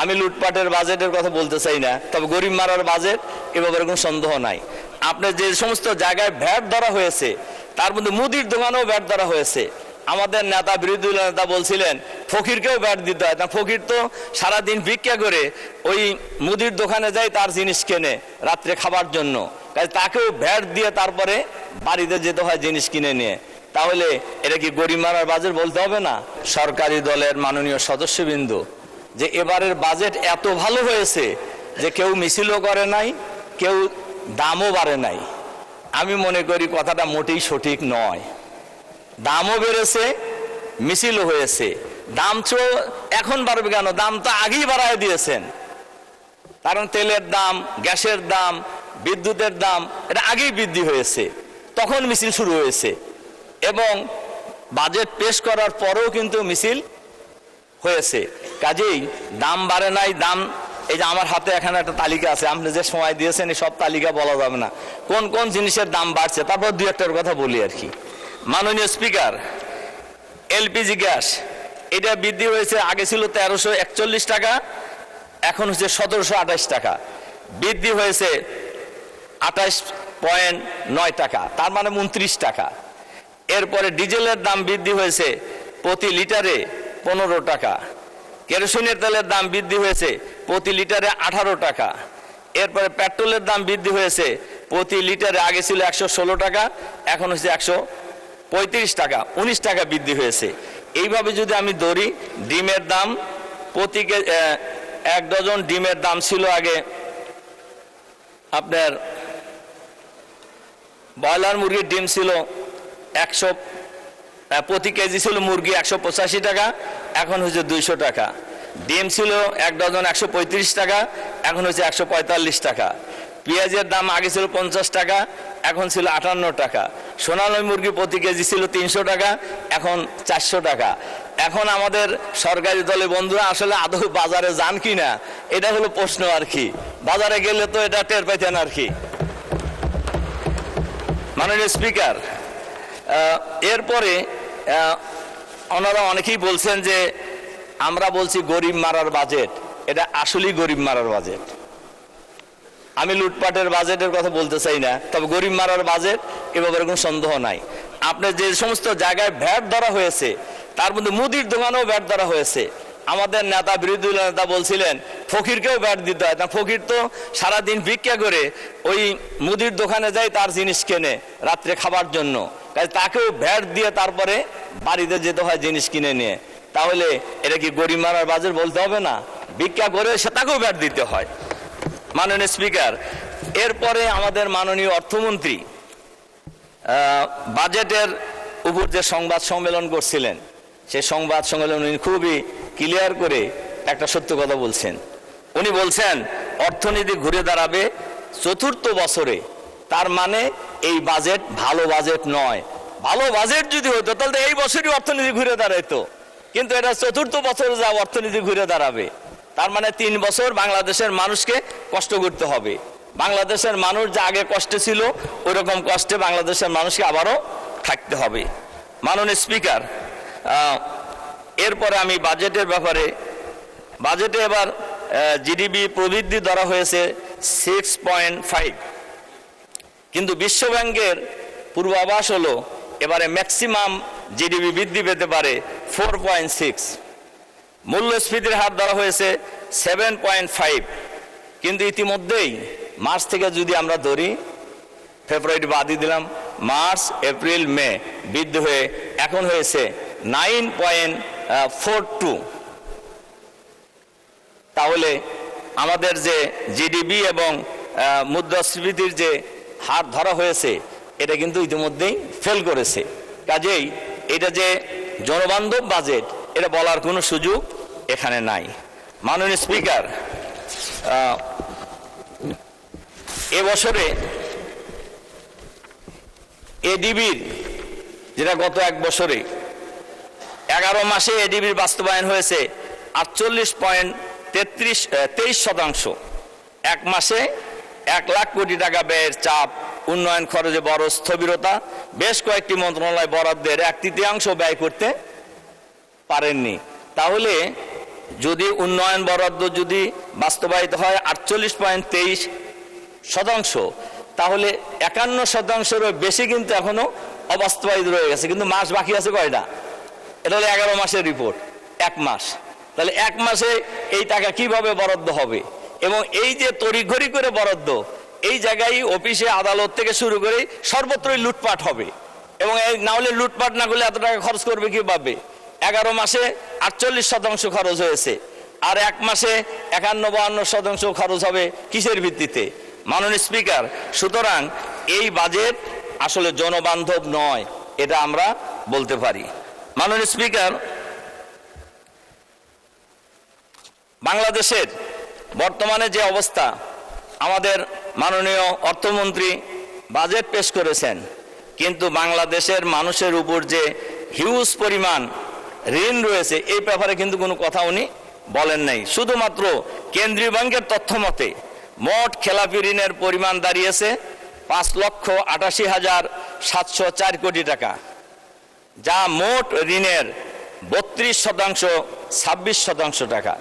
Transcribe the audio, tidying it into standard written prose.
আমি লুটপাটের বাজেটের কথা বলতে চাই না, তবে গরিব মারার বাজেট এ ব্যাপারে কোনো সন্দেহ নাই। আপনার যে সমস্ত জায়গায় ভ্যাট ধরা হয়েছে তার মধ্যে মুদির দোকানেও ভ্যাট ধরা হয়েছে। আমাদের নেতা, বিরোধী নেতা বলছিলেন ফকিরকেও ভ্যাট দিতে হয়, না ফকির তো সারাদিন ভিক্ষা করে ওই মুদির দোকানে যায়, তার জিনিস কেনে রাত্রে খাবার জন্য, তাকেও ভ্যাট দিয়ে তারপরে বাড়িতে যেতে হয় জিনিস কিনে নিয়ে। তাহলে এটা কি গরিব মারার বাজেট বলতে হবে না? সরকারি দলের মাননীয় সদস্যবৃন্দ, যে এবারের বাজেট এত ভালো হয়েছে যে কেউ মিছিলও করে নাই, কেউ দামও বাড়ে নাই। আমি মনে করি কথাটা মোটেই সঠিক নয়। দামও বেড়েছে, মিছিলও হয়েছে। দাম তো এখন বাড়বে কেন? দাম তো আগেই বাড়ায় দিয়েছেন। কারণ তেলের দাম, গ্যাসের দাম, বিদ্যুতের দাম এটা আগেই বৃদ্ধি হয়েছে, তখন মিছিল শুরু হয়েছে। এবং বাজেট পেশ করার পরেও কিন্তু মিছিল হয়েছে। কাজেই দাম বাড়ে নাই। দাম, এই যে আমার হাতে এখানে একটা তালিকা আছে, আপনি যে সময় দিয়েছেন এই সব তালিকা বলা যাবে না কোন কোন জিনিসের দাম বাড়ছে। তারপর দুই একটার কথা বলি আর কি। মাননীয় স্পিকার, এলপিজি গ্যাস এটা বৃদ্ধি হয়েছে। আগে ছিল 1341 টাকা, এখন হচ্ছে 1728 টাকা, বৃদ্ধি হয়েছে 28.9 টাকা, তার মানে 29 টাকা। এরপরে ডিজেলের দাম বৃদ্ধি হয়েছে প্রতি লিটারে 15 টাকা। কেরোসিনের তেলের দাম বৃদ্ধি হয়েছে প্রতি লিটারে 18 টাকা। এরপরে পেট্রোলের দাম বৃদ্ধি হয়েছে প্রতি লিটারে, আগে ছিল 116 টাকা, এখন হচ্ছে 135 টাকা, 19 টাকা বৃদ্ধি হয়েছে। এইভাবে যদি আমি ধরি, ডিমের দাম প্রতি 1 ডজন ডিমের দাম ছিল আগে আপনার, ব্রয়লার মুরগির ডিম ছিল 100, প্রতি কেজি ছিল মুরগি 185 টাকা, এখন হচ্ছে 200 টাকা। ডিম ছিল 1 ডজন 135 টাকা, এখন হচ্ছে 145 টাকা। পেঁয়াজের দাম আগে ছিল 50 টাকা, এখন ছিল 58 টাকা। সোনালী মুরগি প্রতি কেজি ছিল 300 টাকা, এখন 400 টাকা। এখন আমাদের সরকারি দলে বন্ধুরা আসলে আদৌ বাজারে যান কি না, এটা হলো প্রশ্ন আর কি। বাজারে গেলে তো এটা টের পাইতেন আর কি। মাননীয় স্পিকার, এরপরে ওনারা অনেকেই বলছেন যে আমরা বলছি গরিব মারার বাজেট, এটা আসলেই গরিব মারার বাজেট। আমি লুটপাটের বাজেটের কথা বলতে চাই না, তবে গরিব মারার বাজেট এ ব্যাপারে কোনো সন্দেহ নাই। আপনার যে সমস্ত জায়গায় ভ্যাট ধরা হয়েছে তার মধ্যে মুদির দোকানেও ভ্যাট ধরা হয়েছে। আমাদের নেতা, বিরোধী নেতা বলছিলেন ফকিরকেও ভ্যাট দিতে হয়, না ফকির তো সারাদিন ভিক্ষা করে ওই মুদির দোকানে যায়, তার জিনিস কেনে রাত্রে খাবার জন্য, তাকেও ভ্যাট দিয়ে তারপরে বাড়িতে যেতে হয় জিনিস কিনে নিয়ে। তাহলে এটা কি গরিব মারার বাজেট বলতে হবে না? ভিক্ষা করে সে তাকেও ভ্যাট দিতে হয়। মাননীয় স্পিকার, এরপরে আমাদের মাননীয় অর্থমন্ত্রী বাজেটের উপর যে সংবাদ সম্মেলন করছিলেন, সেই সংবাদ সম্মেলন উনি খুবই ক্লিয়ার করে একটা সত্য কথা বলছেন। উনি বলছেন অর্থনীতি ঘুরে দাঁড়াবে 4র্থ বছরে। তার মানে এই বাজেট ভালো বাজেট নয়। ভালো বাজেট যদি হতো তাহলে এই বছরই অর্থনীতি ঘুরে দাঁড়াইতো, কিন্তু এটা 4র্থ বছরে যা অর্থনীতি ঘুরে দাঁড়াবে। তার মানে 3 বছর বাংলাদেশের মানুষকে কষ্ট করতে হবে। বাংলাদেশের মানুষ যা আগে কষ্টে ছিল ওই রকম কষ্টে বাংলাদেশের মানুষকে আবারও থাকতে হবে। মাননীয় স্পিকার, এরপরে আমি বাজেটের ব্যাপারে, বাজেটে এবার জিডিপি প্রবৃদ্ধি ধরা হয়েছে 6.5, কিন্তু বিশ্বব্যাংকের পূর্বাভাস হলো এবারে ম্যাক্সিমাম জিডিপি বৃদ্ধি পেতে পারে 4.6। মূল্যস্ফীতির হার ধরা হয়েছে 7.5, কিন্তু ইতিমধ্যেই মার্চ থেকে যদি আমরা ধরি, ফেব্রুয়ারি বাদই দিলাম, মার্চ, এপ্রিল, মে বৃদ্ধি হয়ে এখন হয়েছে 9.42। তাহলে আমাদের যে জিডিপি এবং মুদ্রাস্ফীতির যে হার ধরা হয়েছে এটা কিন্তু ইতিমধ্যেই ফেল করেছে। কাজেই এটা যে জনবান্ধব বাজেট এটা বলার কোনো সুযোগ এখানে নাই। মাননীয় স্পিকার, এবছরে এডিবির, যেটা গত 1 বছরে 11 মাসে এডিবির বাস্তবায়ন হয়েছে 48.23%। 1 মাসে 1 লাখ কোটি টাকা ব্যয়ের চাপ, উন্নয়ন খরচে বড় স্থবিরতা, বেশ কয়েকটি মন্ত্রণালয় বরাদ্দের 1/3 ব্যয় করতে পারেননি। তাহলে যদি উন্নয়ন বরাদ্দ যদি বাস্তবায়িত হয় 48.23%, তাহলে 51%-এরও বেশি কিন্তু এখনো অবাস্তবায়িত রয়ে গেছে। কিন্তু মাস বাকি আছে কয়টা? এটা হলো 11 মাসের রিপোর্ট, 1 মাস। তাহলে 1 মাসে এই টাকা কিভাবে বরাদ্দ হবে? এবং এই যে তড়িঘড়ি করে বরাদ্দ, এই জায়গায় অফিসে আদালত থেকে শুরু করে সর্বত্রই লুটপাট হবে। এবং এই না হলে লুটপাট না করলে এত টাকা খরচ করবে কিভাবে? 11 মাসে 48% খরচ হয়েছে, আর 1 মাসে 51-52% খরচ হবে কিসের ভিত্তিতে? মাননীয় স্পিকার, সুতরাং এই বাজেট আসলে জনবান্ধব নয়, এটা আমরা বলতে পারি। মাননীয় স্পিকার, বাংলাদেশের বর্তমানে যে অবস্থা, আমাদের মাননীয় অর্থমন্ত্রী বাজেট পেশ করেছেন, কিন্তু বাংলাদেশের মানুষের উপর যে হিউজ পরিমাণ ঋণ রয়েছে এই ব্যাপারে কিন্তু কোনো কথা উনি বলেন নাই। শুধুমাত্র কেন্দ্রীয় ব্যাংকের তথ্য মতে মোট খেলাপি ঋণের পরিমাণ দাঁড়িয়েছে 5,88,704 কোটি টাকা, যা মোট ঋণের 32%, 26% টাকা।